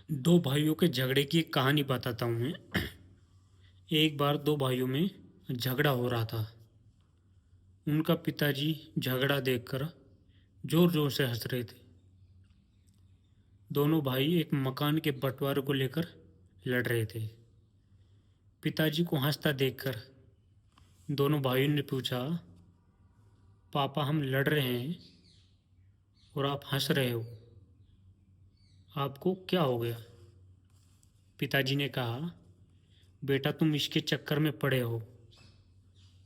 दो भाइयों के झगड़े की एक कहानी बताता हूँ मैं। एक बार दो भाइयों में झगड़ा हो रहा था। उनका पिताजी झगड़ा देखकर जोर जोर से हंस रहे थे। दोनों भाई एक मकान के बंटवारे को लेकर लड़ रहे थे। पिताजी को हंसता देखकर दोनों भाइयों ने पूछा, पापा हम लड़ रहे हैं और आप हंस रहे हो, आपको क्या हो गया? पिताजी ने कहा, बेटा तुम इसके चक्कर में पड़े हो।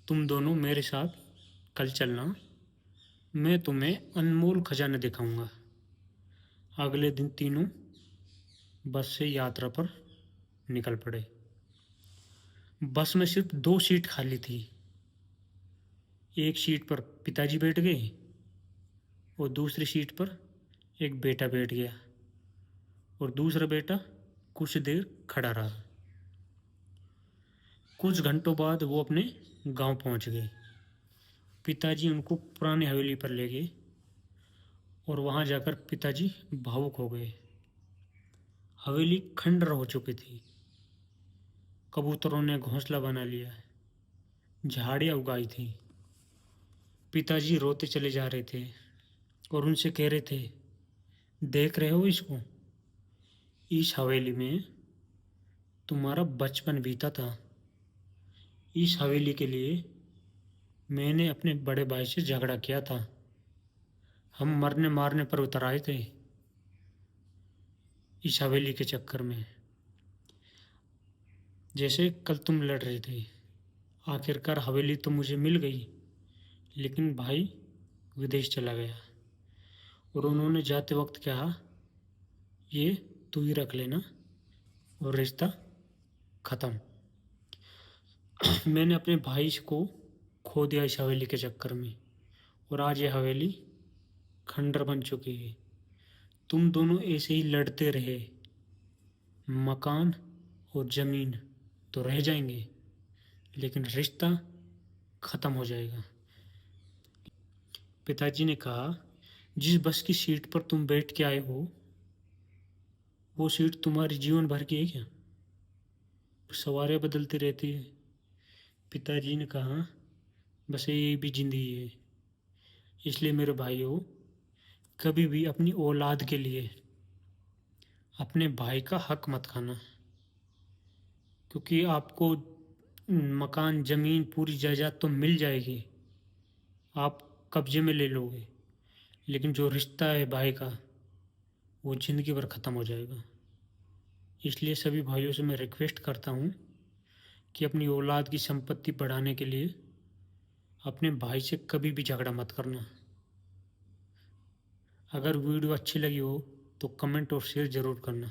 तुम दोनों मेरे साथ कल चलना, मैं तुम्हें अनमोल खजाना दिखाऊंगा। अगले दिन तीनों बस से यात्रा पर निकल पड़े। बस में सिर्फ दो सीट खाली थी। एक सीट पर पिताजी बैठ गए और दूसरी सीट पर एक बेटा बैठ गया और दूसरा बेटा कुछ देर खड़ा रहा। कुछ घंटों बाद वो अपने गांव पहुंच गए। पिताजी उनको पुरानी हवेली पर ले गए और वहां जाकर पिताजी भावुक हो गए। हवेली खंडर हो चुकी थी। कबूतरों ने घोंसला बना लिया, झाड़ियाँ उगाई थी। पिताजी रोते चले जा रहे थे और उनसे कह रहे थे, देख रहे हो इसको? इस हवेली में तुम्हारा बचपन बीता था। इस हवेली के लिए मैंने अपने बड़े भाई से झगड़ा किया था। हम मरने मारने पर उतर आए थे इस हवेली के चक्कर में। जैसे कल तुम लड़ रहे थे, आखिरकार हवेली तो मुझे मिल गई, लेकिन भाई विदेश चला गया और उन्होंने जाते वक्त कहा, ये तू ही रख लेना, और रिश्ता ख़त्म। मैंने अपने भाई को खो दिया इस हवेली के चक्कर में और आज ये हवेली खंडर बन चुकी है। तुम दोनों ऐसे ही लड़ते रहे, मकान और ज़मीन तो रह जाएंगे, लेकिन रिश्ता ख़त्म हो जाएगा। पिताजी ने कहा, जिस बस की सीट पर तुम बैठ के आए हो, वो सीट तुम्हारी जीवन भर की है क्या? सवारियाँ बदलती रहती है। पिताजी ने कहा, बस ये भी ज़िंदगी है। इसलिए मेरे भाइयों, कभी भी अपनी औलाद के लिए अपने भाई का हक मत खाना, क्योंकि आपको मकान ज़मीन पूरी जायदाद तो मिल जाएगी, आप कब्जे में ले लोगे, लेकिन जो रिश्ता है भाई का, वो ज़िंदगी भर ख़त्म हो जाएगा। इसलिए सभी भाइयों से मैं रिक्वेस्ट करता हूँ कि अपनी औलाद की संपत्ति बढ़ाने के लिए अपने भाई से कभी भी झगड़ा मत करना। अगर वीडियो अच्छी लगी हो तो कमेंट और शेयर ज़रूर करना।